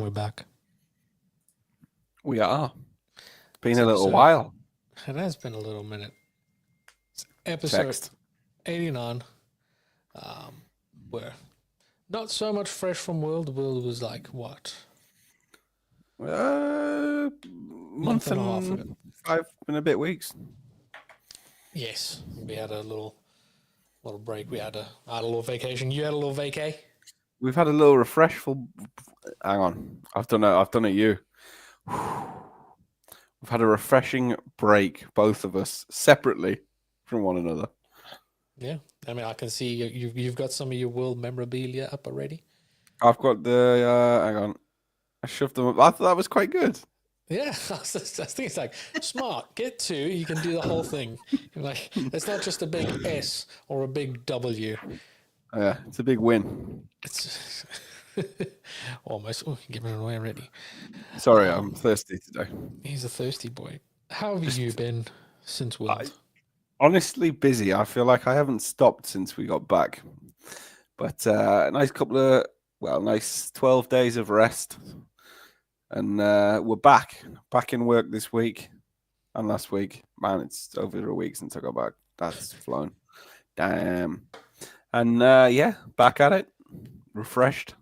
we're back. We are. Been It's a little episode- while. It has been a little minute. Episode Text. 89. We're not so much fresh from World. World was like, what? Month and a half ago. 5 and a bit weeks. Yes. We had a little break. I had a little vacation. You had a little vacay? We've had a little refreshful. Hang on. I've done it you. We've had a refreshing break, both of us, separately from one another. Yeah. I mean, I can see you've got some of your World memorabilia up already. I've got the. Hang on. I shoved them up. I thought that was quite good. Yeah, I think it's like smart. Get two, you can do the whole thing. Like it's not just a big S or a big W. Yeah, it's a big win. It's almost giving it away already. Sorry, I'm thirsty today. He's a thirsty boy. How have you been since World? Honestly, busy. I feel like I haven't stopped since we got back. But a nice nice 12 days of rest. And we're back in work this week and last week. Man, it's over a week since I got back. That's flown. Damn. And back at it. Refreshed.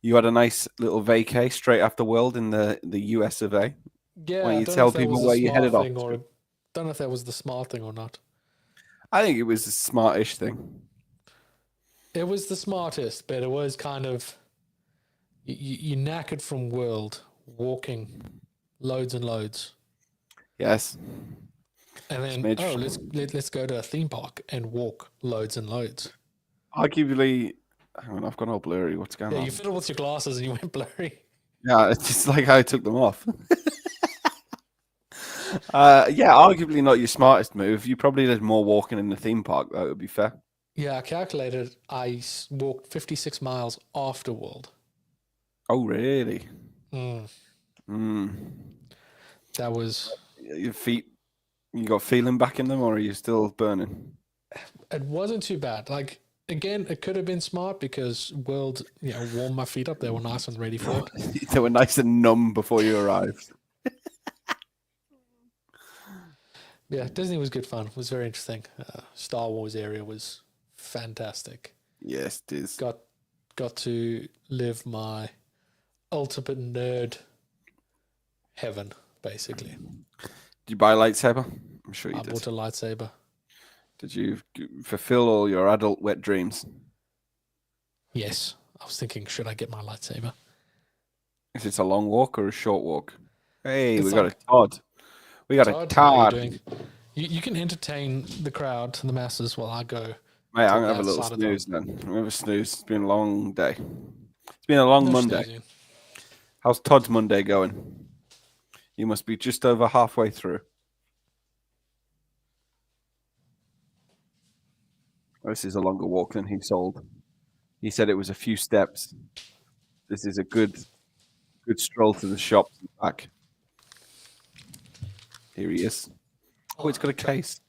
You had a nice little vacay straight after World in the US of A. Yeah, Why I you don't tell know if that people was where the you smart headed off thing to? don't know if that was the smart thing or not. I think it was a smartish thing. It was the smartest, but it was kind of you knackered from World walking loads and loads. Yes. And then, let's go to a theme park and walk loads and loads. Arguably, hang on, I've gone all blurry. What's going on? Yeah, you fiddled with your glasses and you went blurry. Yeah, it's just like how I took them off. Arguably not your smartest move. You probably did more walking in the theme park, that would be fair. Yeah, I calculated I walked 56 miles after World. Oh, really? That was... Your feet, you got feeling back in them, or are you still burning? It wasn't too bad. Like, again, it could have been smart because World, warmed my feet up. They were nice and ready for it. They were nice and numb before you arrived. Yeah, Disney was good fun. It was very interesting. Star Wars area was fantastic. Yes, it is. Got to live my ultimate nerd heaven, basically. Did you buy a lightsaber? I'm sure you did. I bought a lightsaber. Did you fulfill all your adult wet dreams? Yes. I was thinking, should I get my lightsaber? Is it a long walk or a short walk? Hey, It's we got like- a Todd. We got a Todd, how are you Todd. doing? You can entertain the crowd and the masses while I go. Mate, I'm going to have a that little side of the- snooze then. I'm going to have a snooze. It's been a long day. It's been a long No Monday. snoozing. How's Todd's Monday going? You must be just over halfway through. This is a longer walk than he sold. He said it was a few steps. This is a good stroll to the shops and back. Here he is. Oh, it's got a case.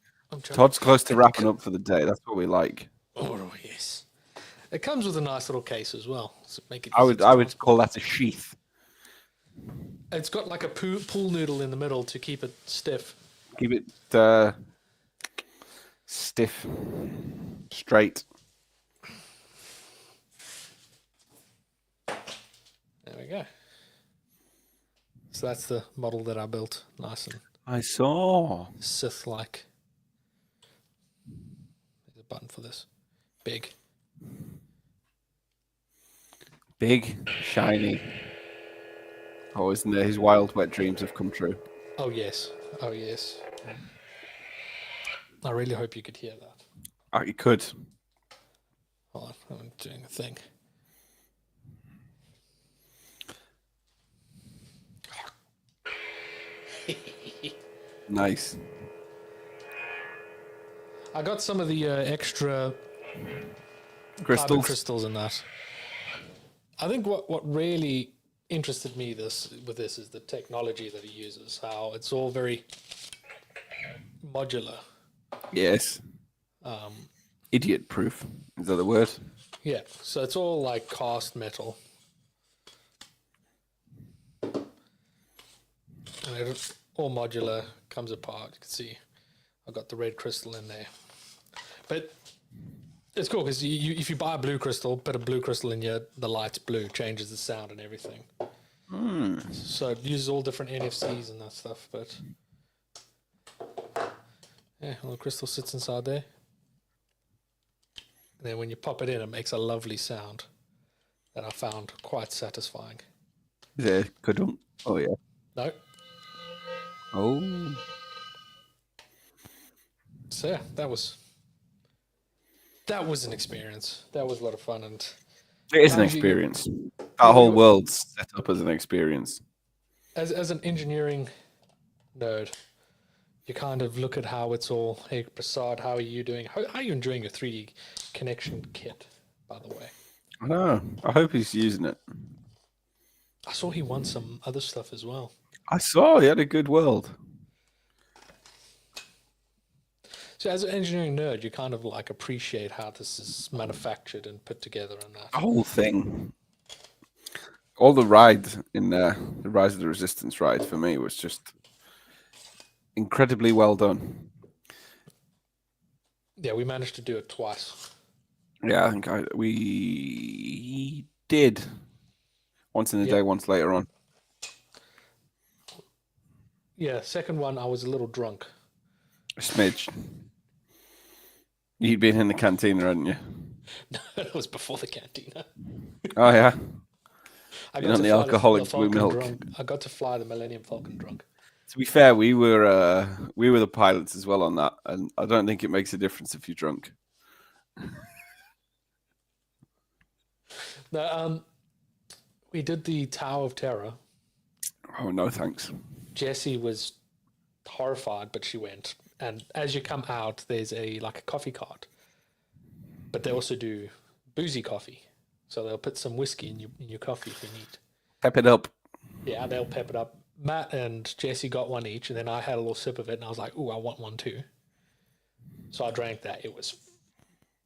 Todd's close to wrapping up for the day. That's what we like. Oh, yes. It comes with a nice little case as well. So make it I easy to would transport. call that a sheath. It's got like a pool noodle in the middle to keep it stiff. Keep it stiff, straight. There we go. So that's the model that I built. Nice and I saw. Sith-like. There's a button for this. Big. Big, shiny. Oh, isn't there? His wild, wet dreams have come true. Oh, yes. Oh, yes. I really hope you could hear that. Oh, you could. Hold on. I'm doing a thing. Nice. I got some of the extra carbon Crystals. crystals in that. I think what really interested me with this is the technology that he uses. How it's all very modular. Yes. Idiot proof. Is that the word? Yeah, so it's all like cast metal. And it's all modular, comes apart. You can see I've got the red crystal in there. But it's cool because if you buy a blue crystal, put a blue crystal in here, the light's blue, changes the sound and everything. So it uses all different NFCs and that stuff. But yeah, well, the crystal sits inside there. And then when you pop it in, it makes a lovely sound that I found quite satisfying. Is it good? Oh, yeah. No? Oh. So yeah, that was an experience. That was a lot of fun. And It is an experience. That whole world's set up as an experience. As an engineering nerd, you kind of look at how it's all. Hey, Prasad, how are you doing? How are you enjoying your 3D connection kit, by the way? I know. I hope he's using it. I saw he won some other stuff as well. I saw he had a good world. So as an engineering nerd, you kind of like appreciate how this is manufactured and put together and that. The whole thing. All the ride in the Rise of the Resistance ride for me was just incredibly well done. Yeah, we managed to do it twice. Yeah, I think we did. Once in the day, once later on. Yeah, second one, I was a little drunk. A smidge. You'd been in the cantina, hadn't you? No, it was before the cantina. Oh, yeah. I Been got on to the fly alcoholic blue Falcon milk. drunk. I got to fly the Millennium Falcon drunk. To be fair, we were the pilots as well on that, and I don't think it makes a difference if you're drunk. No, we did the Tower of Terror. Oh no, thanks. Jessie was horrified, but she went. And as you come out, there's a coffee cart, but they also do boozy coffee. So they'll put some whiskey in your coffee if you need. Pep it up. Yeah, they'll pep it up. Matt and Jessie got one each, and then I had a little sip of it, and I was like, "Ooh, I want one too." So I drank that. It was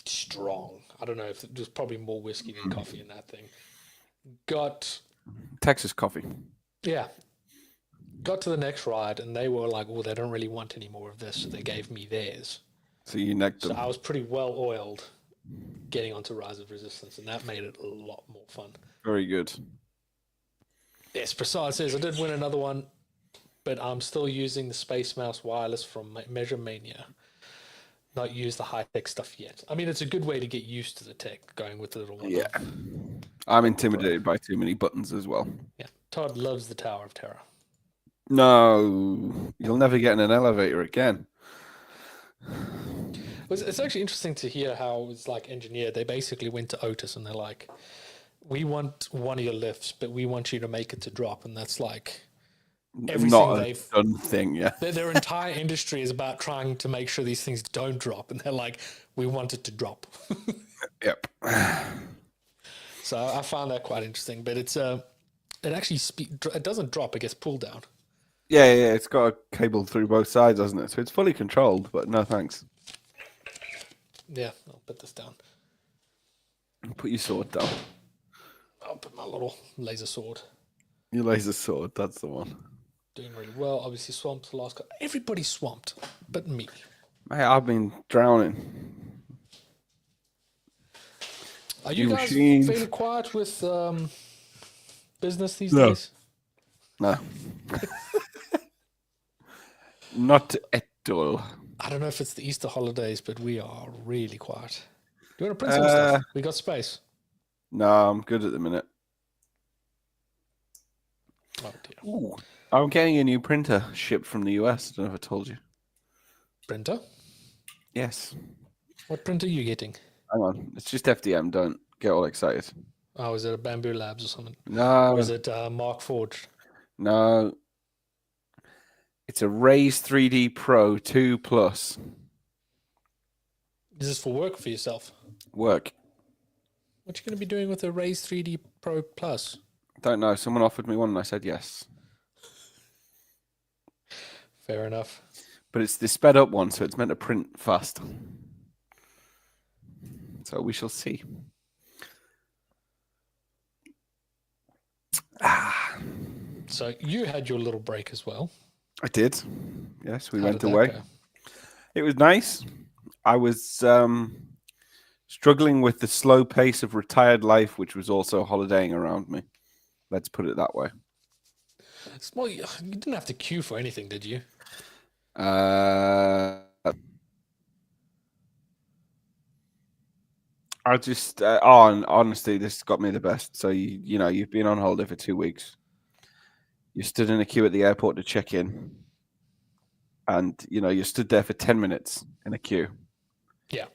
strong. I don't know if it was probably more whiskey than coffee in that thing. Got Texas coffee. Yeah. Got to the next ride, and they were like, "Oh, they don't really want any more of this," so they gave me theirs. So you necked them. So I was pretty well oiled getting onto Rise of Resistance, and that made it a lot more fun. Very good. Yes, Prasad says, I did win another one, but I'm still using the Space Mouse wireless from Measure Mania. Not use the high-tech stuff yet. I mean, it's a good way to get used to the tech, going with the little one. Yeah. I'm intimidated by too many buttons as well. Yeah. Todd loves the Tower of Terror. No, you'll never get in an elevator again. It's actually interesting to hear how it was like engineered. They basically went to Otis and they're like, "We want one of your lifts, but we want you to make it to drop." And that's like everything Not a they've done thing, yeah. Their entire industry is about trying to make sure these things don't drop, and they're like, "We want it to drop." Yep. So I found that quite interesting. But it's it actually it doesn't drop; it gets pulled down. Yeah, it's got a cable through both sides, doesn't it? So it's fully controlled, but no thanks. Yeah, I'll put this down. Put your sword down. I'll put my little laser sword. Your laser sword, that's the one. Doing really well. Obviously, swamped the last. Everybody's swamped, but me. Mate, I've been drowning. Are you guys feeling quiet with business these days? No. Not at all. I don't know if it's the Easter holidays, but we are really quiet. Do you want to print some stuff? We got space. No, I'm good at the minute. Oh dear. Ooh, I'm getting a new printer shipped from the US. I don't know if I told you. Printer? Yes. What printer are you getting? Hang on. It's just FDM. Don't get all excited. Oh, is it a Bamboo Labs or something? No. Or is it Mark Forged? No. It's a Raise 3D Pro 2 Plus. Is this for work or for yourself? Work. What you going to be doing with a Raise 3D Pro Plus? Don't know. Someone offered me one and I said yes. Fair enough. But it's the sped up one, so it's meant to print fast. So we shall see. So you had your little break as well. I did. Yes, we How went did that away. go? It was nice. I was struggling with the slow pace of retired life, which was also holidaying around me. Let's put it that way. Well, you didn't have to queue for anything, did you? I just, honestly, this got me the best. So you know, you've been on holiday for 2 weeks. You stood in a queue at the airport to check in, and you know you stood there for 10 minutes in a queue. Yeah.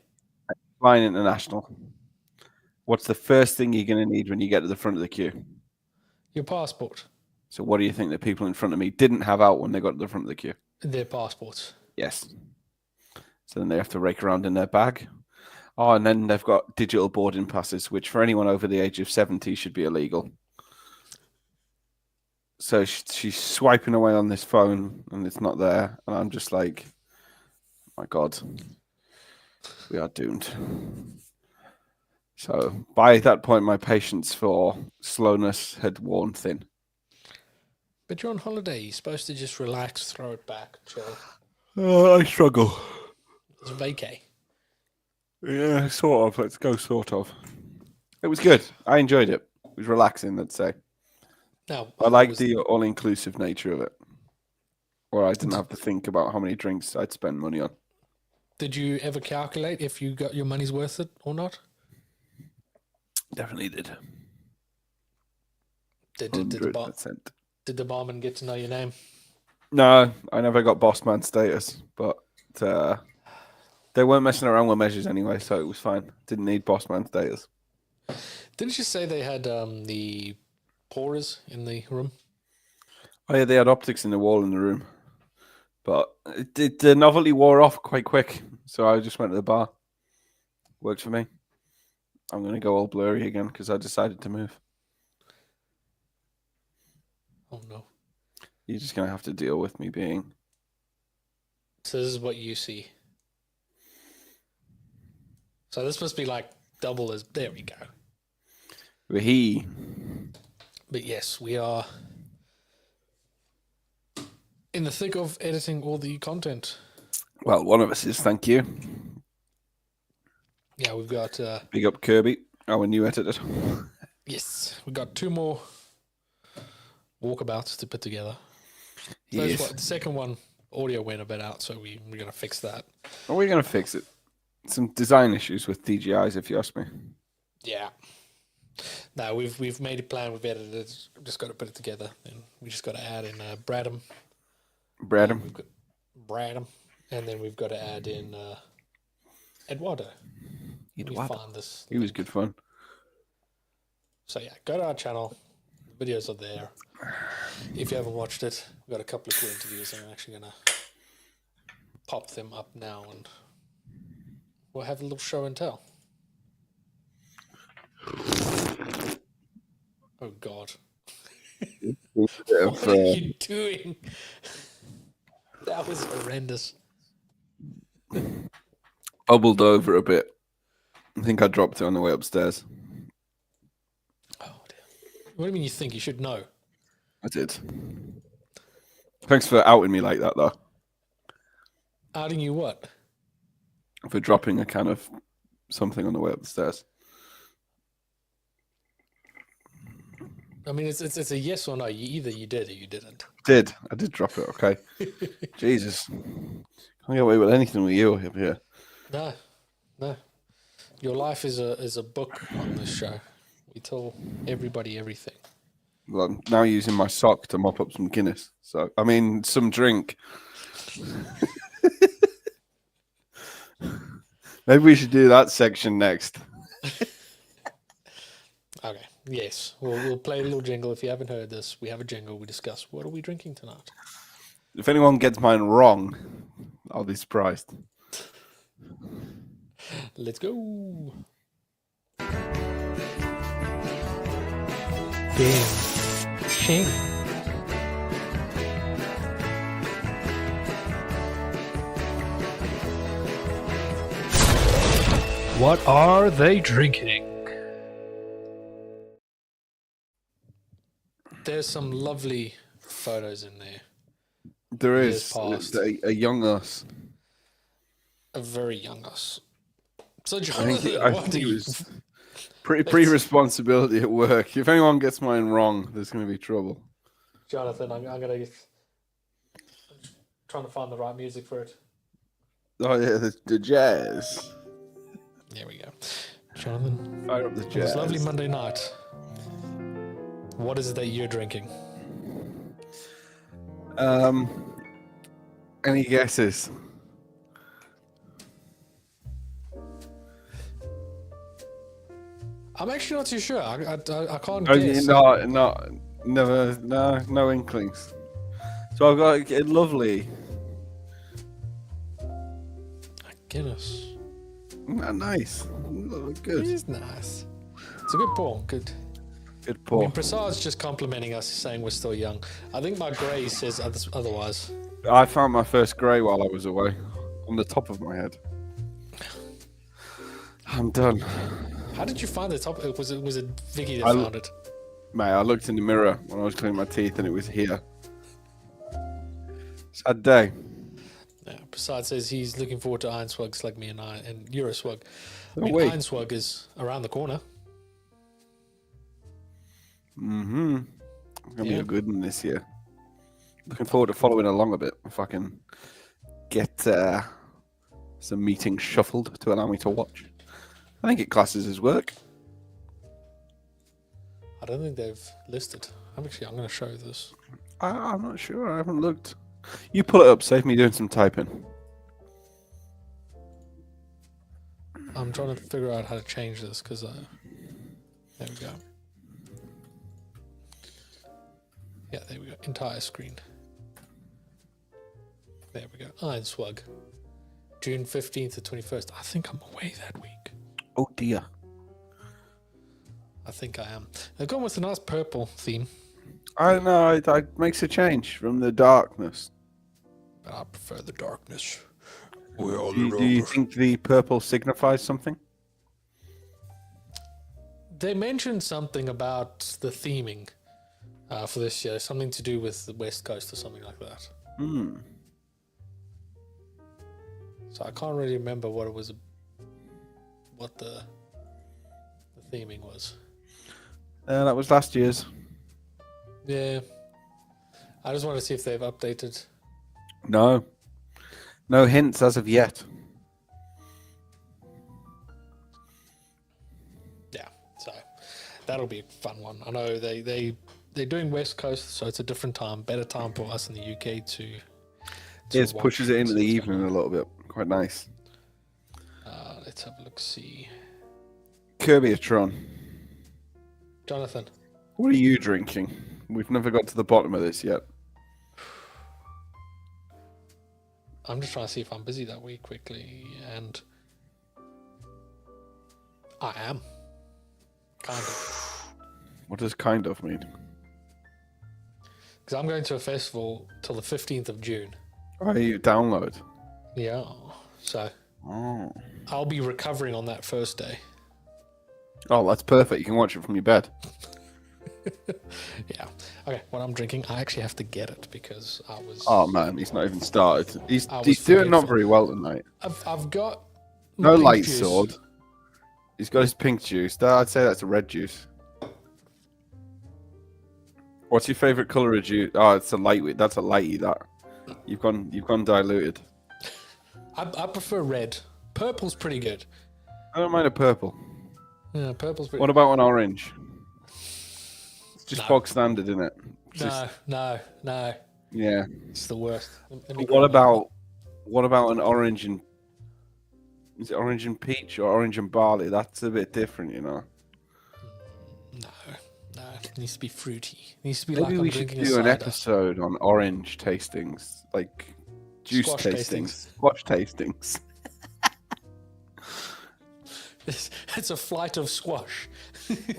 Flying international. What's the first thing you're going to need when you get to the front of the queue? Your passport. So what do you think the people in front of me didn't have out when they got to the front of the queue? Their passports. Yes. So then they have to rake around in their bag. Oh, and then they've got digital boarding passes, which for anyone over the age of 70 should be illegal. So she's swiping away on this phone and it's not there. And I'm just like, my God, we are doomed. So by that point, my patience for slowness had worn thin. But you're on holiday. You're supposed to just relax, throw it back, chill. I struggle. It's vacay. Yeah, sort of. Let's go sort of. It was good. I enjoyed it. It was relaxing, let's say. Now, I liked the all-inclusive nature of it. Or I didn't have to think about how many drinks I'd spend money on. Did you ever calculate if you got your money's worth it or not? Definitely did. Did 100%. the barman get to know your name? No, I never got boss man status, but they weren't messing around with measures anyway, so it was fine. Didn't need boss man status. Didn't you say they had the pourers in the room? Oh yeah, they had optics in the wall in the room, but the novelty wore off quite quick, so I just went to the bar. Worked for me. I'm going to go all blurry again because I decided to move. Oh no. You're just going to have to deal with me being... So this is what you see. So this must be like double as... There we go. He. But yes, we are in the thick of editing all the content. Well, one of us is, thank you. Yeah, we've got... Big up Kirby, our new editor. Yes, we've got 2 more walkabouts to put together. Yes. The second one, audio went a bit out, so we're going to fix that. Well, we're going to fix it. Some design issues with DJIs, if you ask me. Yeah. No, we've made a plan. We've edited it. We've just got to put it together, and we just got to add in Bradham. Bradham. Bradham, and then we've got to add in Eduardo. Find this. He was good fun. So yeah, go to our channel. The videos are there. If you haven't watched it, we've got a couple of cool interviews, and I'm actually gonna pop them up now, and we'll have a little show and tell. Oh God. What are you doing? That was horrendous. Bubbled over a bit. I think I dropped it on the way upstairs. Oh dear. What do you mean you think? You should know. I did. Thanks for outing me like that, though. Outing you what? For dropping a can of something on the way upstairs. I mean, it's a yes or no. Either you did or you didn't. I did drop it, okay. Jesus. Can't get away with anything with you up here. No. Your life is a book on this show. We tell everybody everything. Well, I'm now using my sock to mop up some Guinness. Some drink. Maybe we should do that section next. Okay. Yes. We'll play a little jingle. If you haven't heard this, we have a jingle. We discuss what are we drinking tonight. If anyone gets mine wrong, I'll be surprised. Let's go. Shame. What are they drinking? There's some lovely photos in there. There Years is past. a young us. A very young us. So I Jonathan, what think do it you? was pre-responsibility at work. If anyone gets mine wrong, there's going to be trouble. Jonathan, I'm gonna trying to find the right music for it. Oh yeah, the jazz. There we go. Jonathan, Fire up the on this jazz. lovely Monday night, what is it that you're drinking? Any guesses? I'm actually not too sure. I can't Oh, guess. no inklings. So I've got a lovely, Guinness. nice, It good, is nice. It's a good pour. Good. good I pour. mean, Prasad's just complimenting us, saying we're still young. I think my grey says otherwise. I found my first grey while I was away, on the top of my head. I'm done, How did you find the top? Was it Vicky that I- found it? mate. I looked in the mirror when I was cleaning my teeth, and it was here. Sad day. Yeah, Prasad says he's looking forward to Iron Swugs like me and Euroswug. I Oh, mean, wait. Iron Swug is around the corner. I'm gonna be Yeah. a good one this year. Looking forward to following along a bit. If I can get some meetings shuffled to allow me to watch. I think it classes as work. I don't think they've listed. I'm going to show you this. I'm not sure. I haven't looked. You pull it up. Save me doing some typing. I'm trying to figure out how to change this because there we go. Yeah, there we go. Entire screen. There we go. Iron Swug. June 15th to 21st. I think I'm away that week. Oh dear. I think I am. They've gone with a nice purple theme, I don't know. It makes a change from the darkness. but I prefer the darkness. We're all Do you think the purple signifies something? They mentioned something about the theming for this year, something to do with the West Coast or something like that. So I can't really remember what it was, what the theming was. That was last year's. Yeah, I just want to see if they've updated. No hints as of yet. Yeah, so that'll be a fun one. I know they're doing West Coast, so it's a different time, better time for us in the UK to Yes, watch pushes it and into see the what's going evening a little bit. Quite nice. on. Let's have a look. See, Kirby Tron. Jonathan. What are you drinking? We've never got to the bottom of this yet. I'm just trying to see if I'm busy that week quickly, and I am. Kind of. What does kind of mean? Because I'm going to a festival till the 15th of June. Oh, you download. Yeah. So Oh. I'll be recovering on that first day. Oh, that's perfect. You can watch it from your bed. Yeah. Okay, what I'm drinking, I actually have to get it because I was. Oh man, he's not even started. He's I was doing not forgetful. very well tonight. I've got. my No pink light juice. sword. He's got his pink juice. I'd say that's a red juice. What's your favorite color of juice? Oh, it's a lightweight. That's a lighty. That you've gone diluted. I prefer red. Purple's pretty good. I don't mind a purple. Yeah, purple's pretty What about an orange? It's just No. bog standard, isn't it? It's No, just- no. yeah. It's the worst. Let me But grab my- what about an orange and is it orange and peach or orange and barley? That's a bit different, you know. No. It needs to be fruity. It needs to be Maybe like I'm we should drinking do a an cider. episode on orange tastings, like juice Squash tastings, tastings. squash tastings. It's a flight of squash.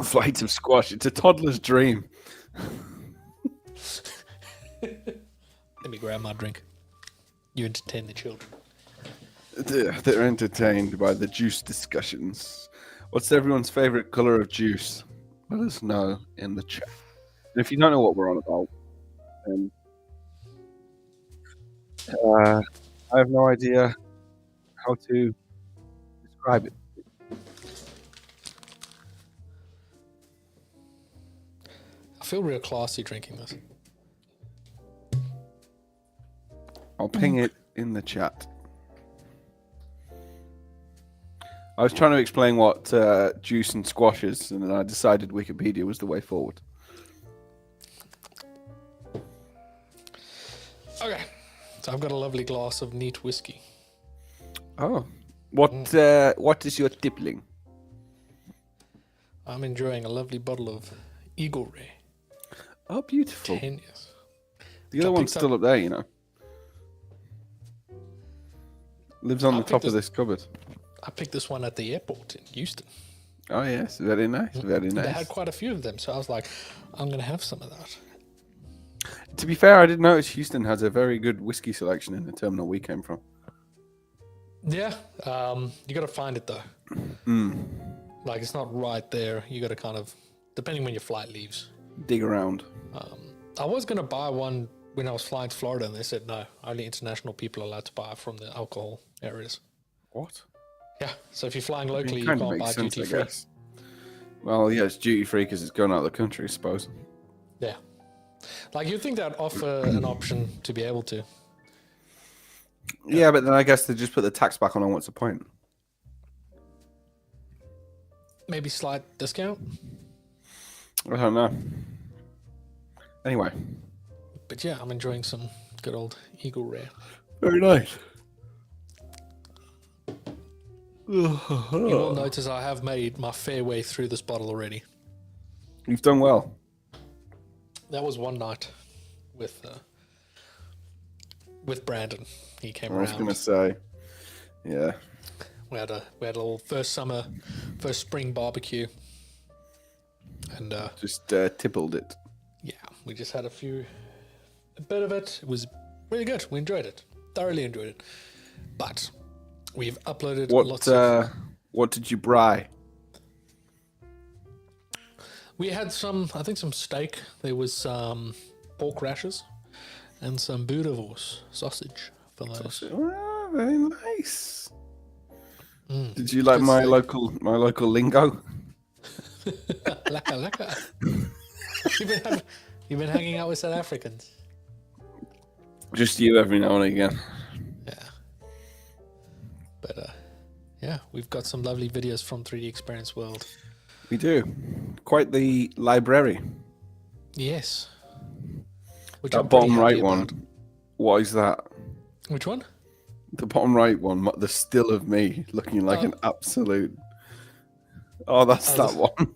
Flight of squash. It's a toddler's dream. Let me grab my drink. You entertain the children. They're entertained by the juice discussions. What's everyone's favorite color of juice? Let us know in the chat. And if you don't know what we're on about, And I have no idea how to describe it. I feel real classy drinking this. I'll ping it in the chat. I was trying to explain what juice and squash is, and then I decided Wikipedia was the way forward. Okay, so I've got a lovely glass of neat whiskey. Oh, what is your tippling? I'm enjoying a lovely bottle of Eagle Rare. Oh, beautiful. 10 years. The other one's still up there, you know. Lives on the top of this cupboard. I picked this one at the airport in Houston. Oh, yes. Very nice. Very nice. They had quite a few of them, so I was like, I'm going to have some of that. To be fair, I did notice Houston has a very good whiskey selection in the terminal we came from. Yeah, you got to find it, though. Like, it's not right there. You got to kind of, depending when your flight leaves. Dig around. I was going to buy one when I was flying to Florida, and they said, no, only international people are allowed to buy from the alcohol areas. What? Yeah, so if you're flying locally, you kind can't of buy makes sense, duty I free. guess. Well, yeah, it's duty free because it's going out of the country, I suppose. Yeah. Like, you'd think they'd offer an option to be able to. Yeah, but then I guess they just put the tax back on. What's the point? Maybe slight discount. I don't know. Anyway. But yeah, I'm enjoying some good old Eagle Rare. Very nice. You will notice I have made my fair way through this bottle already. You've done well. That was one night with Brandon. He came I was around. going to say, yeah. We had a little first spring barbecue, and Just tippled it. yeah, we just had a bit of it. It was really good. We enjoyed it, thoroughly enjoyed it. But we've uploaded lots of. What did you bry? We had some steak. There was some pork rashers and some boerewors sausage for those. Oh, very nice. Did you like my steak. local lingo? Laka. You've been hanging out with South Africans. Just you every now and again. Yeah. But yeah, we've got some lovely videos from 3D Experience World. We do. Quite the library. Yes. Which That I'm pretty bottom right happy one. about. What is that? Which one? The bottom right one. The still of me looking like an absolute. Oh, that's that one.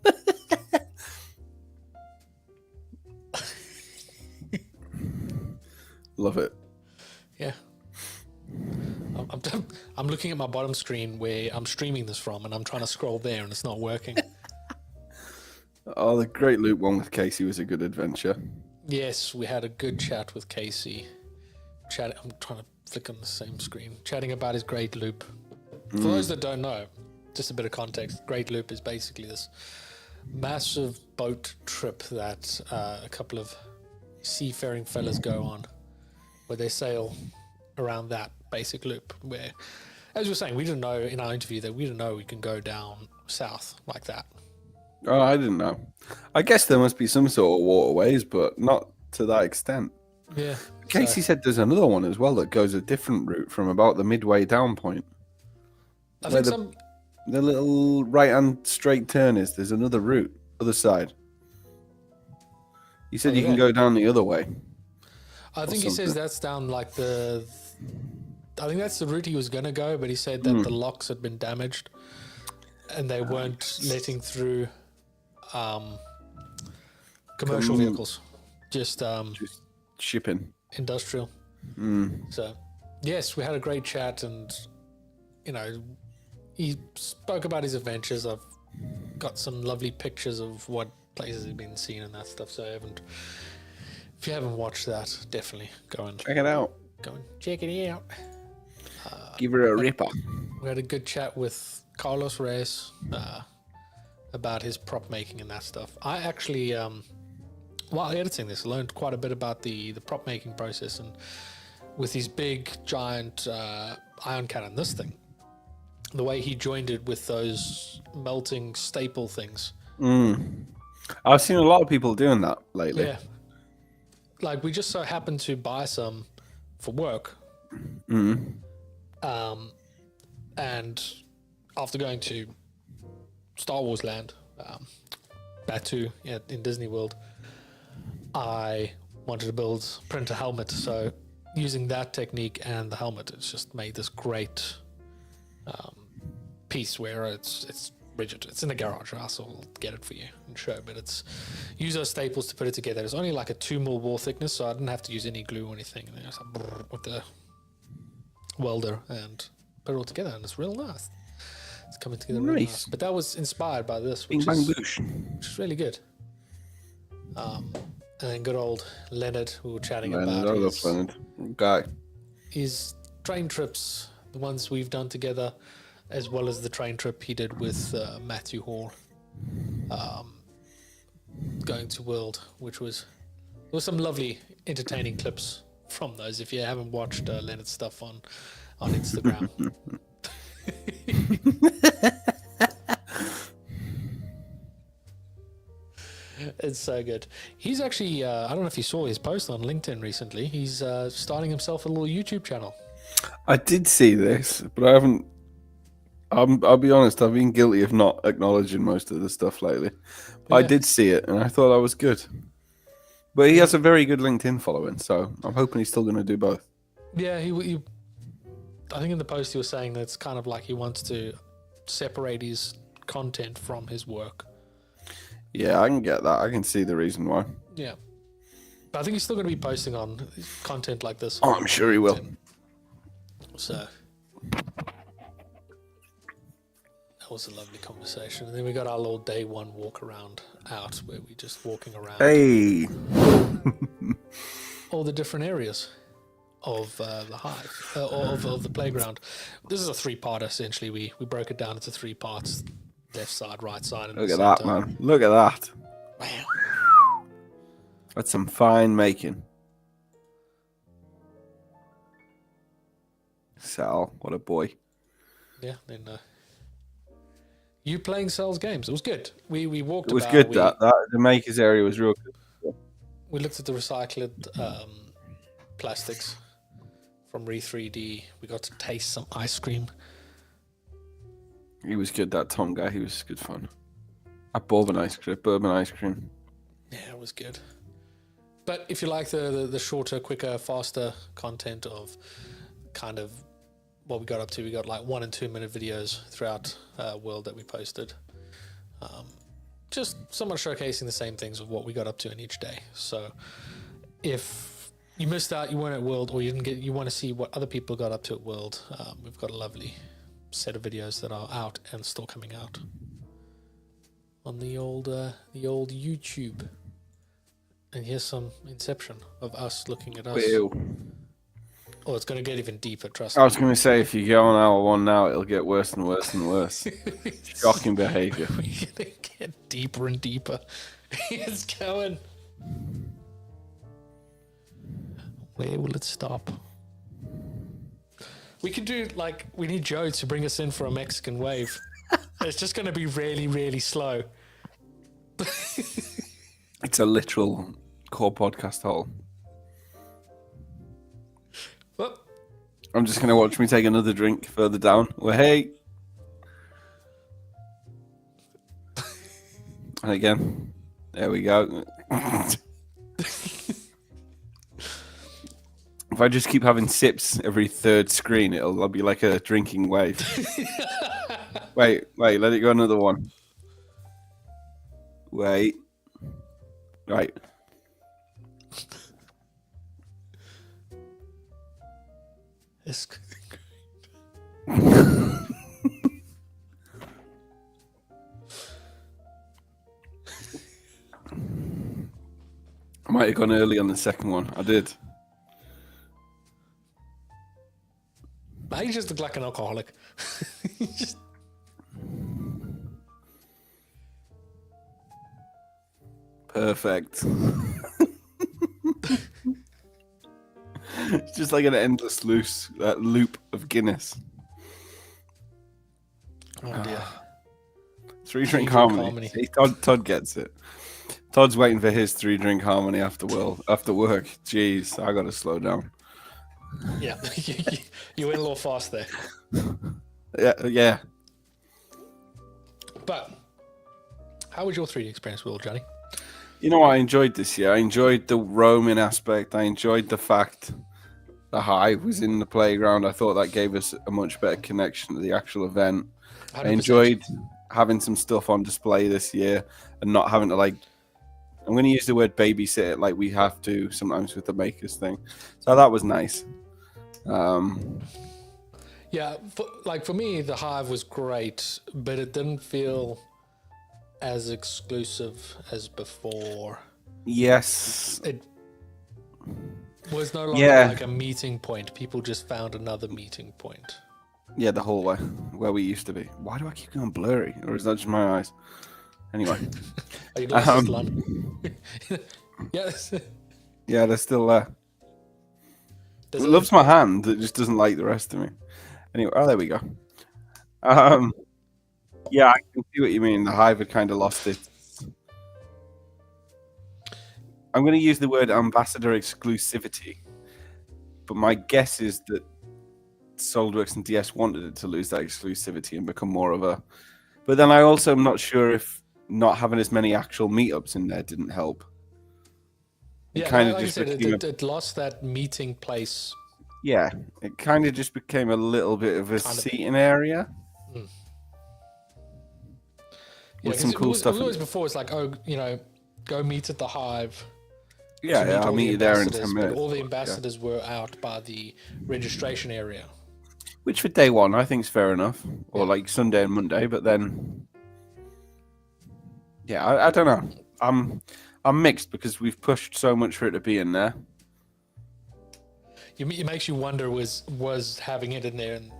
Love it. Yeah. I'm looking at my bottom screen where I'm streaming this from, and I'm trying to scroll there, and it's not working. Oh, the Great Loop one with Casey was a good adventure. Yes, we had a good chat with Casey. I'm trying to flick on the same screen. Chatting about his Great Loop. For those that don't know, just a bit of context, Great Loop is basically this massive boat trip that a couple of seafaring fellas go on, where they sail around that basic loop, where, as we were saying, we didn't know in our interview that we didn't know we can go down south like that. Oh, I didn't know. I guess there must be some sort of waterways, but not to that extent. Yeah. Casey said there's another one as well that goes a different route from about the midway down point. I think the little right-hand straight turn is. There's another route, other side. He said you can go down the other way. I think he says that's down like I think that's the route he was going to go, but he said that the locks had been damaged and they weren't letting through commercial vehicles, just shipping. Industrial. So, yes, we had a great chat, and he spoke about his adventures. I've got some lovely pictures of what places he's been seeing and that stuff. So if you haven't watched that, definitely go and check it out. Go and check it out. Give her a ripper. We had a good chat with Carlos Reyes about his prop making and that stuff. I actually while editing this, I learned quite a bit about the prop making process, and with his big giant ion cannon, this thing, the way he joined it with those melting staple things. I've seen a lot of people doing that lately. Yeah, like we just so happened to buy some for work, and after going to Star Wars Land, Batu, in Disney World, I wanted to print a helmet. So using that technique and the helmet, it's just made this great piece where it's rigid. It's in the garage. I'll get it for you and show. But it's use those staples to put it together. It's only like a 2mm wall thickness, so I didn't have to use any glue or anything. And it's like with the welder and put it all together, and it's real nice. It's coming together really nice. But that was inspired by this, which is really good. And then good old Leonard, who we were chatting about. I love Leonard. Guy. His train trips, the ones we've done together, as well as the train trip he did with Matthew Hall, going to World, which there was some lovely, entertaining clips from those. If you haven't watched Leonard's stuff on Instagram. It's so good. He's actually, I don't know if you saw his post on LinkedIn recently. He's starting himself a little YouTube channel. I did see this, but I haven't. I'll be honest, I've been guilty of not acknowledging most of the stuff lately. Yeah. I did see it, and I thought that was good. But he has a very good LinkedIn following, so I'm hoping he's still going to do both. Yeah, I think in the post he was saying that it's kind of like he wants to separate his content from his work. Yeah, I can get that. I can see the reason why. Yeah. But I think he's still going to be posting on content like this. Oh, I'm sure he will. So that was a lovely conversation. And then we got our little day one walk around out, where we just walking around. Hey! all the different areas of the hive, of the playground. This is a 3-part essentially. We broke it down into 3 parts: left side, right side, and look at that, man! Look at that! Wow, that's some fine making. Sal, what a boy! Yeah, then you playing Sal's games. It was good. We walked. It was good. That the makers area was real good. We looked at the recycled plastics from Re3D. We got to taste some ice cream. He was good, that Tom guy. He was good fun. Bourbon ice cream. Yeah, it was good. But if you like the shorter, quicker, faster content of kind of what we got up to, we got like 1 and 2 minute videos throughout World that we posted. Just somewhat showcasing the same things of what we got up to in each day. So if you missed out, you weren't at World, or you want to see what other people got up to at World, we've got a lovely set of videos that are out and still coming out on the old YouTube. And here's some inception of us looking at us. Ew. Oh, it's going to get even deeper, trust me. I was going to say, if you go on hour 1 now, it'll get worse and worse and worse. Shocking behaviour. We're going to get deeper and deeper. It's going. Where will it stop? We could do, we need Joe to bring us in for a Mexican wave. It's just going to be really, really slow. It's a literal core podcast hole. Well, I'm just going to watch me take another drink further down. Well, hey. And again. There we go. If I just keep having sips every 3rd screen, it'll be like a drinking wave. Wait, let it go another one. Wait. Right. It's I might have gone early on the second one. I did. Now you just look like an alcoholic. Just... Perfect. just like an endless loop of Guinness. Oh dear. 3-drink harmony. See, Todd gets it. Todd's waiting for his 3-drink harmony after work. Jeez, I gotta slow down. Yeah, you went a little fast there. Yeah. But how was your 3D experience, Johnny? You know what I enjoyed this year? I enjoyed the roaming aspect. I enjoyed the fact the Hive was in the playground. I thought that gave us a much better connection to the actual event. 100%. I enjoyed having some stuff on display this year and not having to I'm going to use the word babysit it like we have to sometimes with the makers thing. So that was nice. Yeah, for me, the Hive was great, but it didn't feel as exclusive as before. Yes. It was no longer like a meeting point. People just found another meeting point. Yeah, the hallway where we used to be. Why do I keep going blurry? Or is that just my eyes? Anyway. Are you glasses, Yes. Yeah, they're still there. It loves my hand. It just doesn't like the rest of me. Anyway, there we go. Yeah, I can see what you mean. The Hive had kind of lost it. I'm going to use the word ambassador exclusivity, but my guess is that SolidWorks and DS wanted it to lose that exclusivity and become more of a. But then I also am not sure if not having as many actual meetups in there didn't help. Yeah, kind of just it lost that meeting place. Yeah, it kind of just became a little bit of a seating area. With some cool stuff. Always before it's like, go meet at the Hive. Yeah, I'll meet you there in 10 minutes. All the ambassadors were out by the registration area. Which for day one, I think is fair enough. Or like Sunday and Monday, but then... Yeah, I don't know. I'm mixed because we've pushed so much for it to be in there. It makes you wonder, was having it in there and,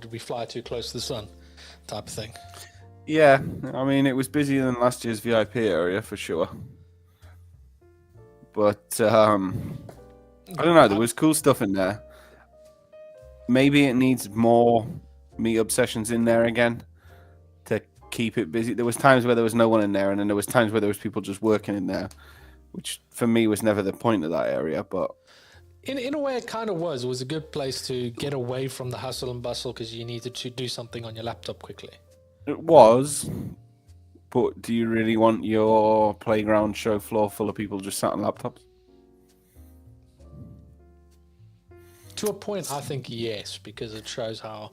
did we fly too close to the sun type of thing? Yeah, I mean, it was busier than last year's VIP area for sure. But, I don't know, there was cool stuff in there. Maybe it needs more meetup sessions in there again to keep it busy. There was times where there was no one in there, and then there was times where there was people just working in there, which for me was never the point of that area, but... In a way, it kind of was. It was a good place to get away from the hustle and bustle because you needed to do something on your laptop quickly. It was, but do you really want your playground show floor full of people just sat on laptops? To a point, I think yes, because it shows how,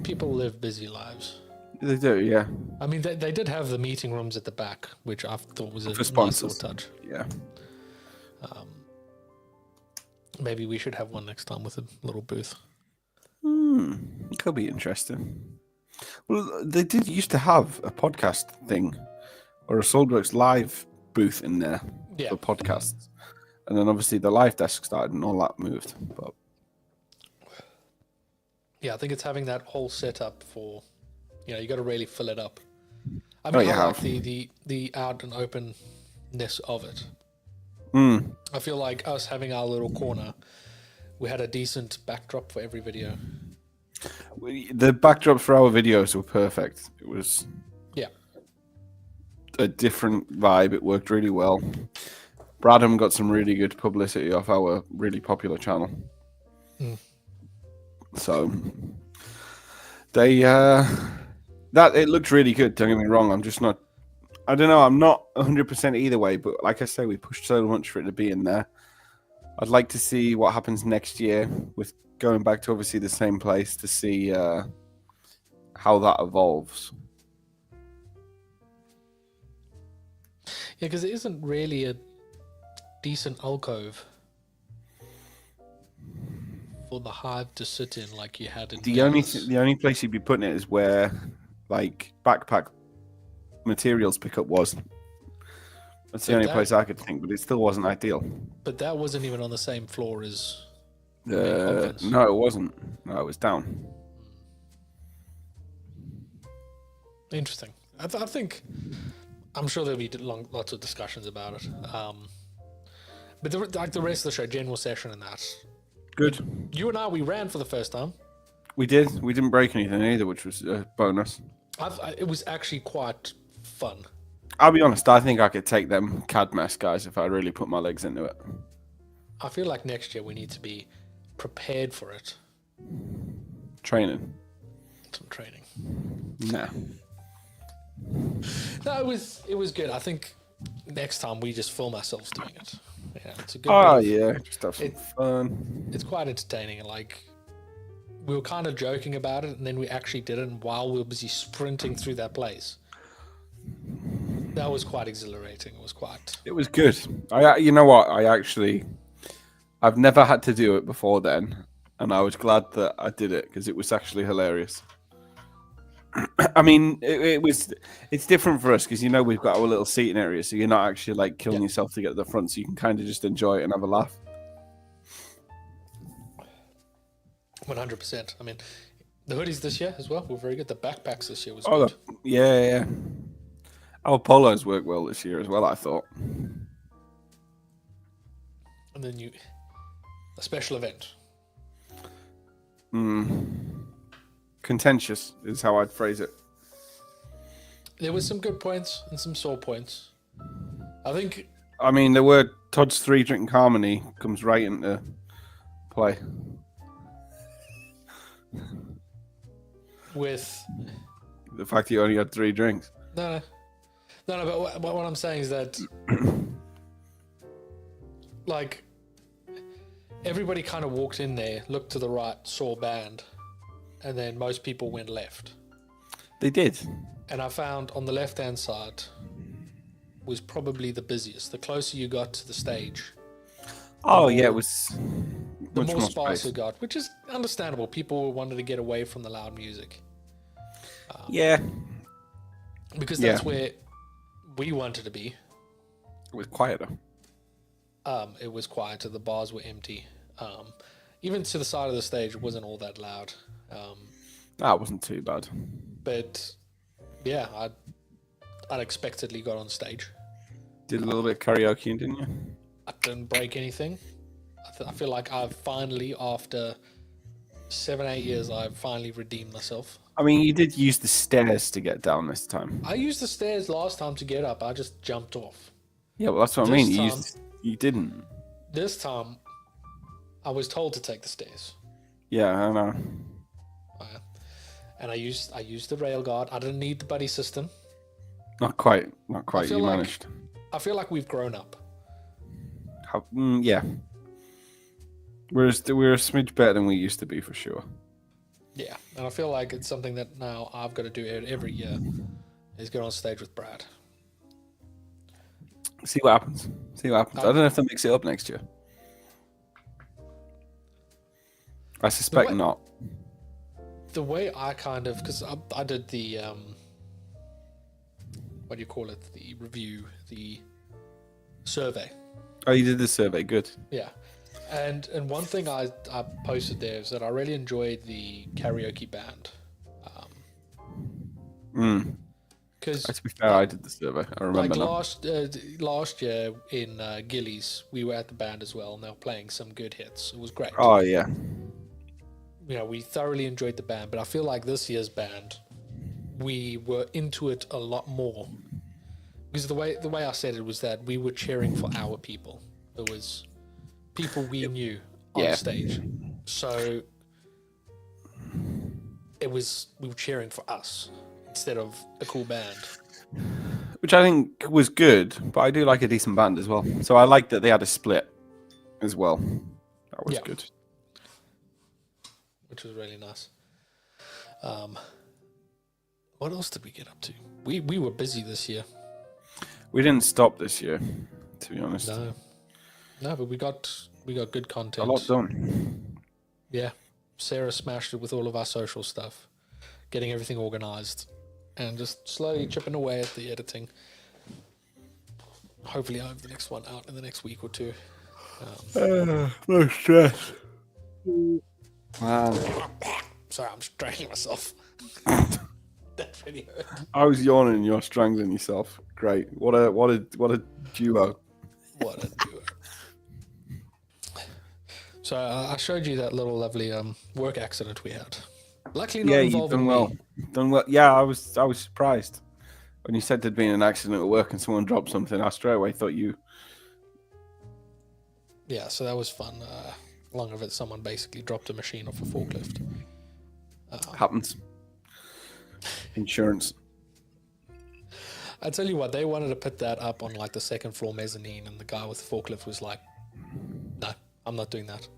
people live busy lives. They do, yeah. I mean, they did have the meeting rooms at the back, which I thought was a nice little touch. Yeah. Maybe we should have one next time with a little booth. It could be interesting. Well, they did used to have a podcast thing or a SolidWorks live booth in there for podcasts. And then obviously the live desk started and all that moved. But yeah, I think it's having that whole setup for, you got to really fill it up. I mean, I like the out and openness of it. I feel like us having our little corner, we had a decent backdrop for every video. The backdrops for our videos were perfect. It was a different vibe. It worked really well. Bradham got some really good publicity off our really popular channel. So they it looked really good. Don't get me wrong. I don't know. I'm not 100% either way, but like I say, we pushed so much for it to be in there. I'd like to see what happens next year with going back to obviously the same place to see how that evolves. Yeah, because there isn't really a decent alcove for the Hive to sit in like you had in the only place you'd be putting it is where like backpack materials pickup was. That's the only place I could think, but it still wasn't ideal. But that wasn't even on the same floor as no, it wasn't. No, it was down. Interesting. I think I'm sure there'll be lots of discussions about it. But the rest of the show, general session and that. Good. You and I, we ran for the first time. We did. We didn't break anything either, which was a bonus. It was actually quite fun. I'll be honest, I think I could take them CAD mess guys if I really put my legs into it. I feel like next year we need to be prepared for it. Training. Some training. Nah. No, it was good. I think next time we just film ourselves doing it. Yeah, it's a good. Yeah, just have some fun. It's quite entertaining, and like we were kind of joking about it, and then we actually did it. And while we were busy sprinting through that place, that was quite exhilarating. It was good. You know what? I've never had to do it before then, and I was glad that I did it because it was actually hilarious. I mean, it's different for us because we've got our little seating area, so you're not actually like killing yourself to get to the front, so you can kind of just enjoy it and have a laugh. 100%. I mean, the hoodies this year as well were very good. The backpacks this year was good. Yeah. Our polos worked well this year as well, I thought. And then a special event. Contentious is how I'd phrase it. There was some good points and some sore points. I mean, the word Todd's 3 drinking harmony comes right into play. With the fact that you only had 3 drinks. No, but what I'm saying is that like everybody kind of walked in there, looked to the right, saw band, and then most people went left. They did. And I found on the left-hand side was probably the busiest. The closer you got to the stage. It was the more sparse it got, which is understandable. People wanted to get away from the loud music. Because that's where we wanted to be. It was quieter. It was quieter. The bars were empty. Even to the side of the stage, it wasn't all that loud. That wasn't too bad. But yeah, I unexpectedly got on stage. Did a little bit of karaoke, didn't you? I didn't break anything. I feel like I've finally, after 7-8 years, I've finally redeemed myself. I mean, you did use the stairs to get down this time. I used the stairs last time to get up. I just jumped off. Yeah, well, that's what I mean. You didn't. This time, I was told to take the stairs. Yeah, I know. And I used the rail guard. I didn't need the buddy system. Not quite. You managed. I feel like we've grown up. Yeah. We're a smidge better than we used to be, for sure. Yeah, and I feel like it's something that now I've got to do every year, is get on stage with Brad. See what happens. I don't know if they'll mix it up next year. I suspect not. The way I kind of, because I did the, what do you call it? The review, the survey. Oh, you did the survey. Good. Yeah. And one thing I posted there is that I really enjoyed the karaoke band. Because to be fair, I did the survey. I remember. Like last year in Gillies, we were at the band as well, and they were playing some good hits. It was great. Oh yeah. We thoroughly enjoyed the band, but I feel like this year's band, we were into it a lot more. Because the way I said it was that we were cheering for our people. It was people we knew on stage. So we were cheering for us instead of a cool band. Which I think was good, but I do like a decent band as well. So I like that they had a split as well. That was good. Which was really nice. What else did we get up to? We were busy this year. We didn't stop this year, to be honest. No, but we got good content. A lot done. Yeah. Sarah smashed it with all of our social stuff, getting everything organized, and just slowly chipping away at the editing. Hopefully I have the next one out in the next week or two. No stress. Wow. Sorry, I'm strangling myself. That really hurt. I was yawning and you're strangling yourself. Great. What a duo. What a duo. So I showed you that little lovely work accident we had. Luckily, not Yeah, you've involving done me. well. Done well. Yeah, I was surprised when you said there'd been an accident at work and someone dropped something. I straight away thought you. Yeah, so that was fun. Along of it, someone basically dropped a machine off a forklift. Happens. Insurance. I tell you what, they wanted to put that up on like the second floor mezzanine, and the guy with the forklift was like, "No, I'm not doing that."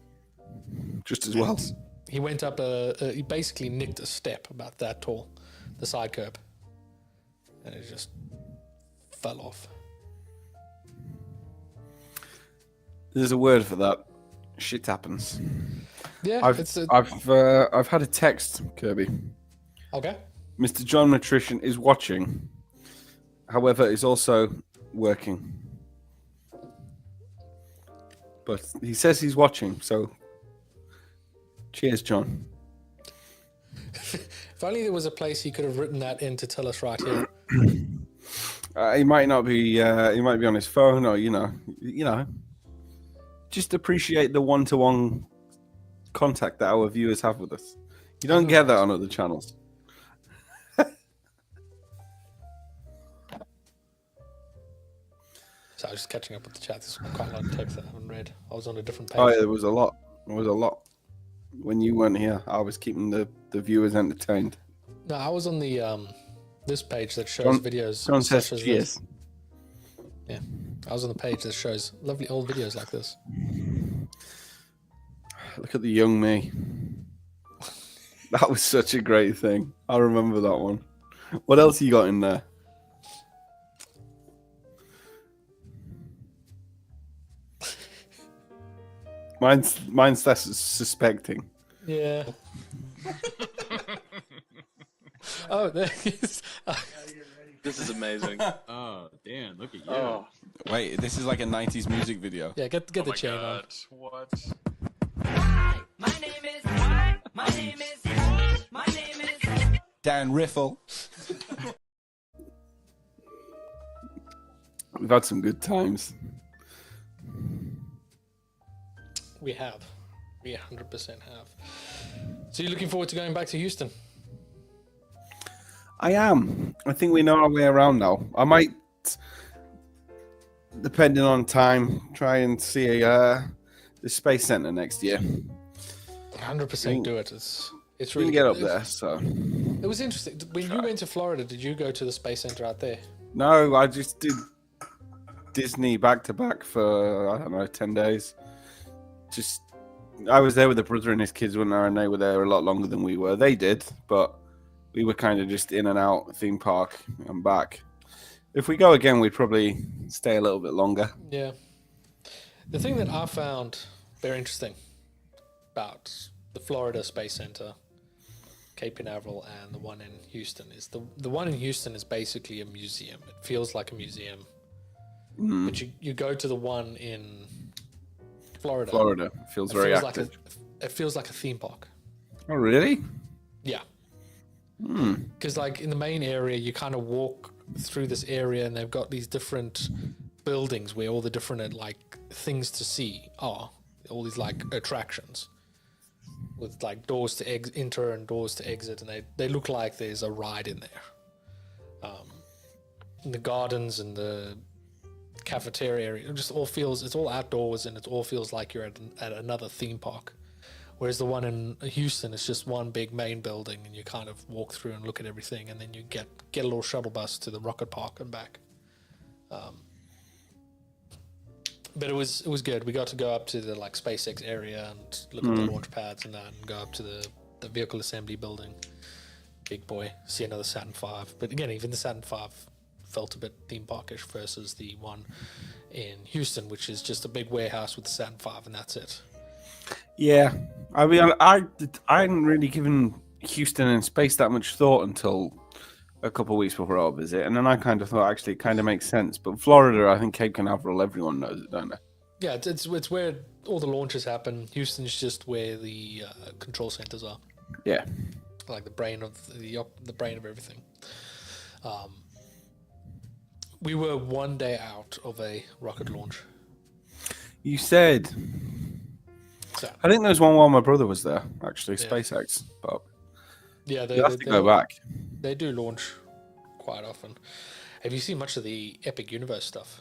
Just as well. He went up he basically nicked a step about that tall, the side curb, and it just fell off. There's a word for that. Shit happens. Yeah, I've had a text, Kirby. Okay. Mr. John Matrician is watching. However, is also working. But he says he's watching, so cheers, John. If only there was a place he could have written that in to tell us right here. He might not be. He might be on his phone, or you know. Just appreciate the one-to-one contact that our viewers have with us. You don't get that on other channels. So I was just catching up with the chat. There's quite a lot of text that I haven't read. I was on a different page. Oh, yeah, there was a lot. There was a lot. When you weren't here, I was keeping the viewers entertained. No, I was on the this page that shows videos. John says such as cheers. this. Yeah, I was on the page that shows lovely old videos like this. Look at the young me. That was such a great thing. I remember that one. What else you got in there? Mine's less suspecting. Yeah. Oh, there is. This is amazing. Oh, damn, look at you. Oh, Wait, this is like a 90s music video. Yeah, get the chain on. What? My name is Dan Riffle. We've had some good times. We have. We 100% have. So you're looking forward to going back to Houston? I am. I think we know our way around now. I might, depending on time, try and see the Space Center next year. 100% do it. It's We really can get good. up there, so. It was interesting. When you went to Florida, did you go to the Space Center out there? No, I just did Disney back to back for, I don't know, 10 days. Just, I was there with a brother and his kids, weren't there, and they were there a lot longer than we were. They did, but we were kind of just in and out, theme park and back. If we go again, we'd probably stay a little bit longer. Yeah. The thing that I found very interesting about the Florida Space Center, Cape Canaveral, and the one in Houston is the one in Houston is basically a museum. It feels like a museum. But you go to the one in Florida. Florida feels very active. It feels like a theme park. Oh, really? Yeah. Because like in the main area, you kind of walk through this area, and they've got these different buildings where all the different like things to see are. All these like attractions with like doors to enter and doors to exit, and they look like there's a ride in there. In the gardens and the cafeteria area, it just all feels, it's all outdoors, and it all feels like you're at another theme park. Whereas the one in Houston is just one big main building, and you kind of walk through and look at everything, and then you get a little shuttle bus to the rocket park and back. But it was good. We got to go up to the like SpaceX area and look at the launch pads and that, and go up to the vehicle assembly building. Big boy, see another Saturn V. But again, even the Saturn V felt a bit theme parkish versus the one in Houston, which is just a big warehouse with the Saturn V, and that's it. Yeah. I mean, I hadn't really given Houston and space that much thought until a couple of weeks before our visit, and then I kind of thought actually it kind of makes sense. But Florida, I think Cape Canaveral, everyone knows it, don't they? Yeah, it's where all the launches happen. Houston's just where the control centers are, Yeah. like the brain of the brain of everything. We were one day out of a rocket launch. You said So, I think there was one while my brother was there, actually, Yeah. SpaceX. But yeah, you have to go back. They do launch quite often. Have you seen much of the Epic Universe stuff?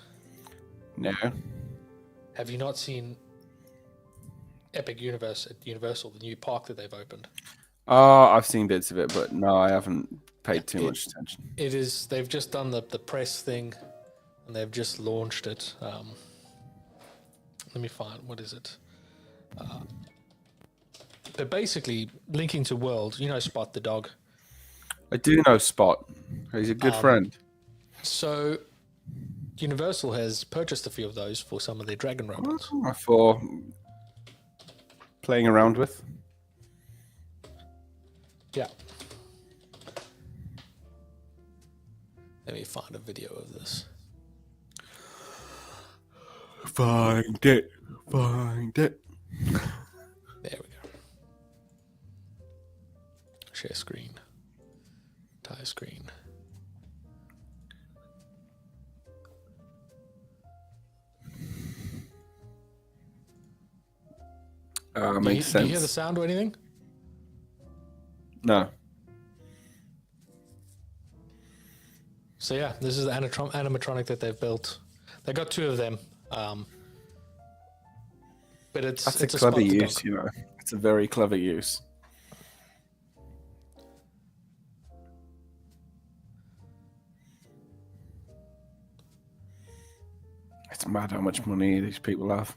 No. Have you not seen Epic Universe at Universal, the new park that they've opened? I've seen bits of it, but no, I haven't paid too much attention. It is. They've just done the press thing, and they've just launched it. Let me find what is it. But basically, linking to World. You know, Spot the dog. I do know Spot. He's a good friend. So, Universal has purchased a few of those for some of their Dragon robots. For playing around with. Yeah. Let me find a video of this. Find it. Find it. There we go. Share screen. Entire screen. Makes sense. Do you hear the sound or anything? No. So yeah, this is the animatronic that they've built. They got two of them. But it's That's it's a clever Spot the use, dog. you know. It's a very clever use. It's mad how much money these people have.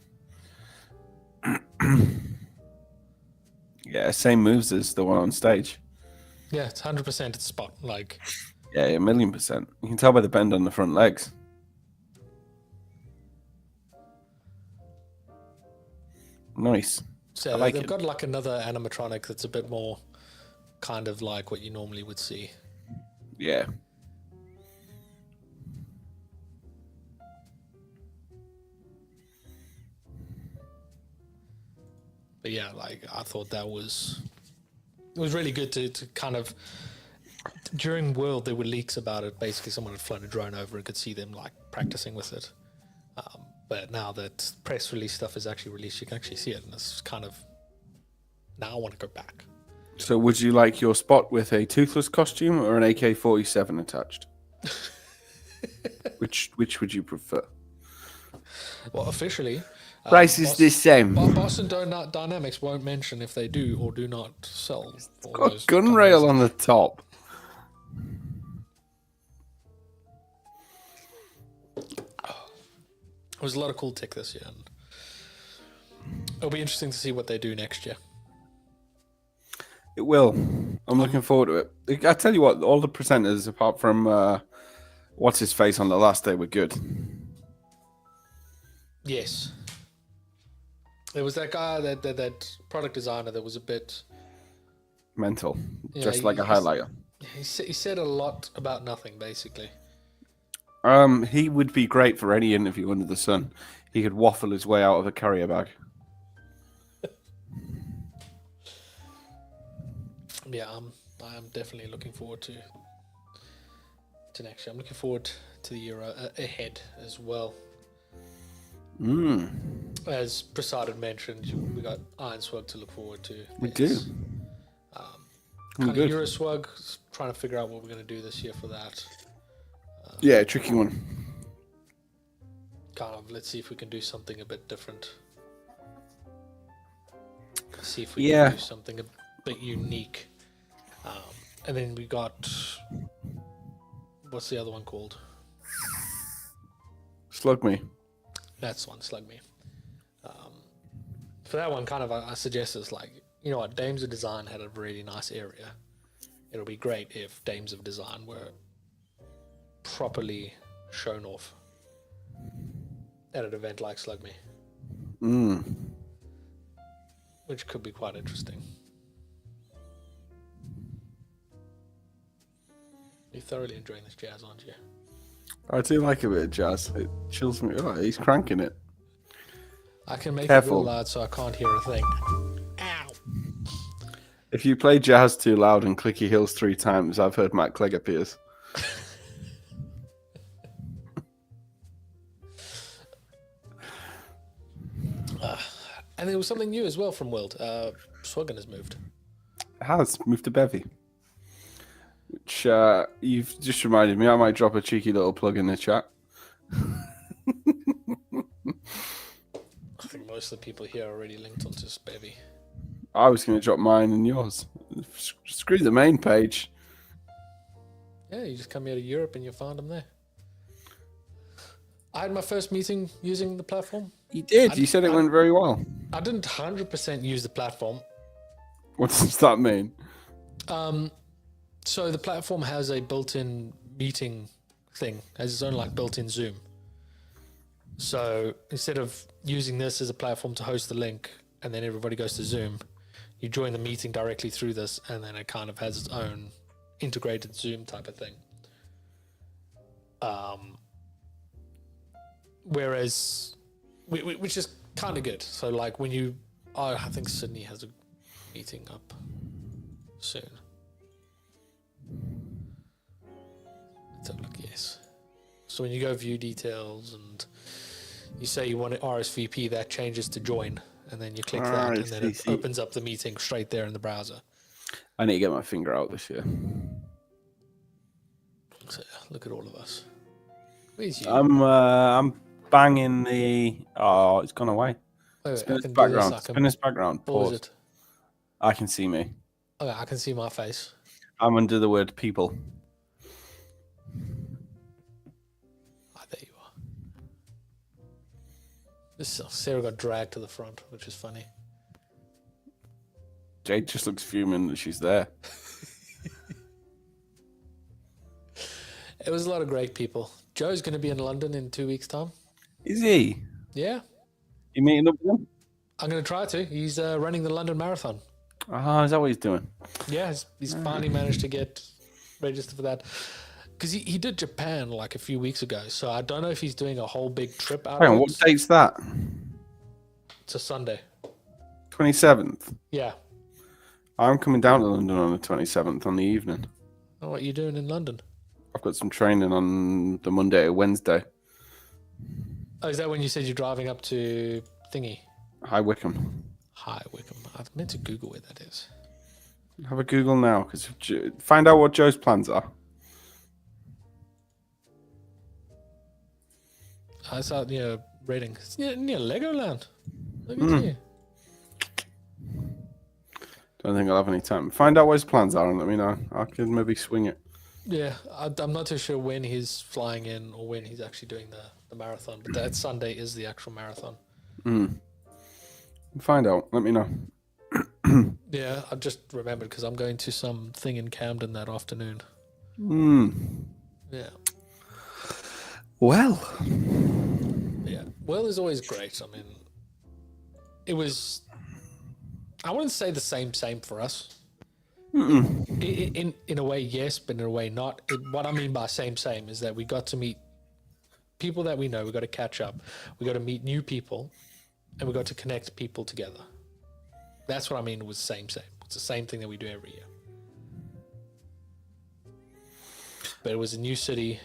Yeah, same moves as the one on stage. Yeah, it's 100% it's Spot. Like, Yeah, 1,000,000%. You can tell by the bend on the front legs. Nice. so I like they've it. got like another animatronic that's a bit more kind of like what you normally would see. Yeah. But yeah, like I thought it was really good to kind of during World there were leaks about it. Basically, someone had flown a drone over and could see them like practicing with it. But now that press release stuff is actually released, you can actually see it, and it's kind of now I want to go back. So would you like your Spot with a toothless costume or an AK-47 attached? Which would you prefer? Well, officially, Price is the same. Boston Dynamics won't mention if they do or do not sell. all Got those gun companies. rail on the top. It was a lot of cool tech this year, and it'll be interesting to see what they do next year. It will. I'm looking forward to it. I tell you what, all the presenters, apart from what's his face on the last day, were good. Yes. There was that guy, that product designer that was a bit... Mental, Yeah, just like a he's- highlighter. He said a lot about nothing, basically. He would be great for any interview under the sun. He could waffle his way out of a carrier bag. Yeah, I'm definitely looking forward to next year. I'm looking forward to the year ahead as well. As Prasad had mentioned, we got Iron Swag to look forward to. We do. Kind of good. Euro Swag, trying to figure out what we're going to do this year for that. Yeah, tricky one. Kind of, let's see if we can do something a bit different. See if we Yeah. can do something a bit unique. And then we got, what's the other one called? Slug me. That's one, Slug Me. For that one, kind of, I suggest it's like, you know what, Dames of Design had a really nice area. It'll be great if Dames of Design were properly shown off at an event like Slug Me, which could be quite interesting. You're thoroughly enjoying this jazz, aren't you? I do like a bit of jazz. It chills me. Oh, he's cranking it. I can make Careful. it real loud so I can't hear a thing. Ow! If you play jazz too loud and Clicky Hills 3 times, I've heard Matt Clegg appears. And there was something new as well from World. Swiggen has moved. It has moved to Bevy. Which you've just reminded me. I might drop a cheeky little plug in the chat. I think most of the people here are already linked onto Bevy. I was going to drop mine and yours. Screw the main page. Yeah, you just come here to Europe and you'll find them there. I had my first meeting using the platform. You did. You said it went very well. I didn't 100% use the platform. What does that mean? So the platform has a built-in meeting thing, has its own like built-in Zoom. So instead of using this as a platform to host the link and then everybody goes to Zoom, you join the meeting directly through this, and then it kind of has its own integrated Zoom type of thing. Whereas, which is kind of good. So like when you, I think Sydney has a meeting up soon. Let's have a look. Yes. So when you go view details and you say you want to RSVP, that changes to join, and then you click that, and then it opens up the meeting straight there in the browser. I need to get my finger out this year. So look at all of us. Where's you? I'm banging the. Oh, it's gone away. Wait, Spin I this can do background. this. Spin this background. What was Pause. it? I can see me. Okay, I can see my face. I'm under the word people. Ah, there you are. This Sarah got dragged to the front, which is funny. Jade just looks fuming that she's there. It was a lot of great people. Joe's going to be in London in 2 weeks' time. Is he? Yeah, You meeting up with him? I'm going to try to. He's running the London Marathon. Ah, is that what he's doing? Yeah, he's finally managed to get registered for that. Because he did Japan like a few weeks ago. So I don't know if he's doing a whole big trip out Hang on, of what it. date's that? It's a Sunday. 27th. Yeah. I'm coming down to London on the 27th on the evening. Oh, what are you doing in London? I've got some training on the Monday or Wednesday. Oh, is that when you said you're driving up to Thingy? Hi, Wickham. Hi, Wickham. I've meant to Google where that is. Have a Google now, because find out what Joe's plans are. I saw it near Reading. It's near Legoland. Look at you. Don't think I'll have any time. Find out what his plans are and let me know. I could maybe swing it. Yeah, I'm not too sure when he's flying in or when he's actually doing the marathon, but that Sunday is the actual marathon. Find out. Let me know. Yeah, I just remembered because I'm going to some thing in Camden that afternoon. Yeah. Well. Yeah. Well is always great. I mean, it was, I wouldn't say the same for us. In a way, yes, but in a way, not. What I mean by same is that we got to meet people that we know. We got to catch up. We got to meet new people, and we got to connect people together. That's what I mean with same. It's the same thing that we do every year. But it was a new city,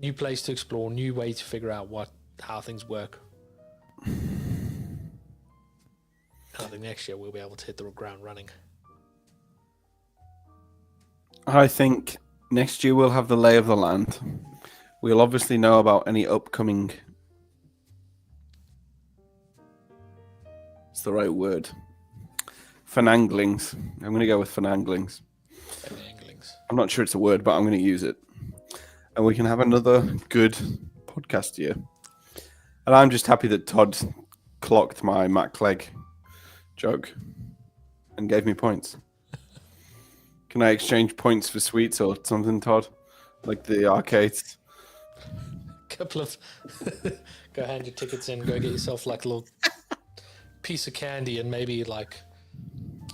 new place to explore, new way to figure out how things work. And I think next year we'll be able to hit the ground running. I think next year we'll have the lay of the land. We'll obviously know about any upcoming. It's the right word. Finanglings. I'm going to go with finanglings. I'm not sure it's a word, but I'm going to use it. And we can have another good podcast year. And I'm just happy that Todd clocked my Matt Clegg joke and gave me points. Can I exchange points for sweets or something, Todd? Like the arcades? Couple of go hand your tickets in, go get yourself like a little piece of candy and maybe like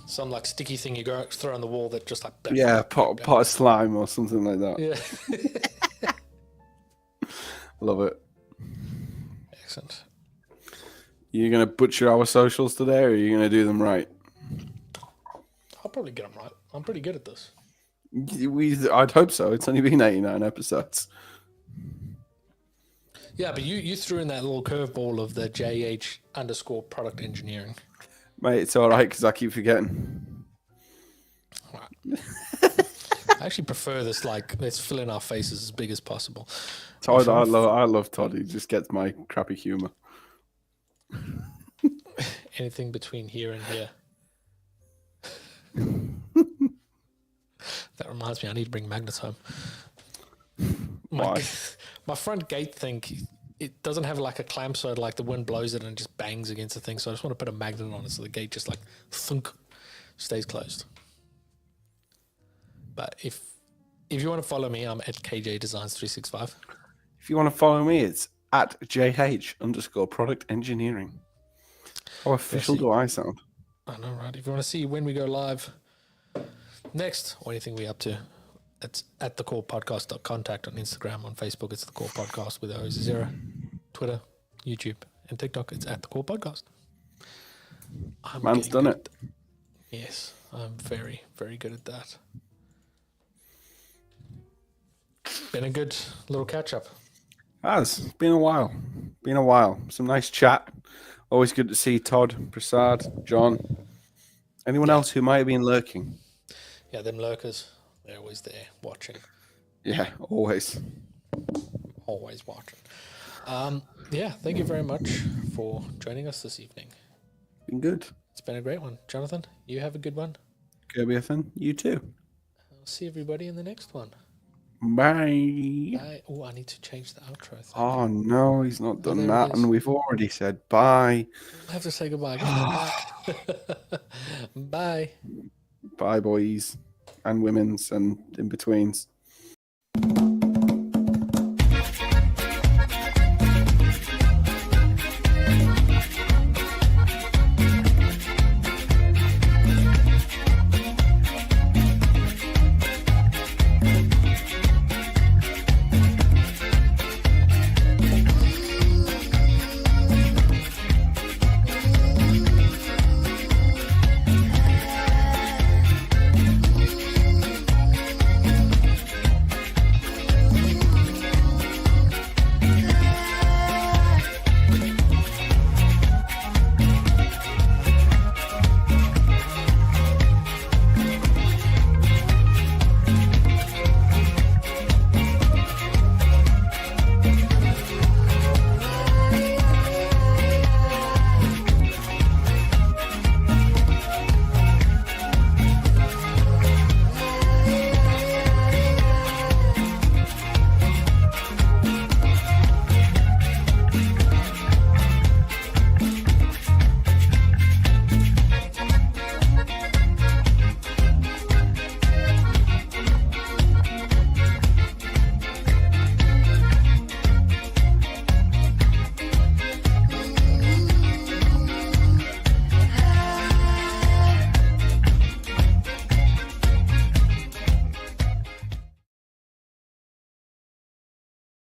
some like sticky thing you go throw on the wall that just like pot of slime or something like that. Yeah. Love it. Excellent. You gonna butcher our socials today, or are you gonna do them right? I'll probably get them right. I'm pretty good at this. I'd hope so. It's only been 89 episodes. Yeah, but you threw in that little curveball of the JH underscore product engineering. Mate, it's all right because I keep forgetting. I actually prefer this, like, let's fill in our faces as big as possible. Todd, I love Todd. He just gets my crappy humor. Anything between here and here. That reminds me, I need to bring magnets home. Why? My front gate thing, it doesn't have like a clamp, so like the wind blows it and it just bangs against the thing. So I just want to put a magnet on it so the gate just like thunk stays closed. But if you want to follow me, I'm at KJ Designs 365. If you want to follow me, it's at JH_product engineering. How official do I sound? I know, right? If you want to see when we go live next or anything we're up to, it's at the core podcast. Contact on Instagram, on Facebook, it's the core podcast with O is 0, Twitter, YouTube, and TikTok, it's at the core podcast. Man's done it. Yes, I'm very, very good at that. Been a good little catch up. Has been a while. Been a while. Some nice chat. Always good to see Todd, Prasad, John. Anyone else who might have been lurking? Yeah, them lurkers, they're always there watching. Yeah, always. Always watching. Yeah, thank you very much for joining us this evening. Been good. It's been a great one. Jonathan, you have a good one. Kirby, you too. I'll see everybody in the next one. Bye. Bye. Oh, I need to change the outro thing. Oh no, he's not done there it that, is. and we've already said bye. I have to say goodbye. Bye. Bye. Bye, boys and women's and in betweens.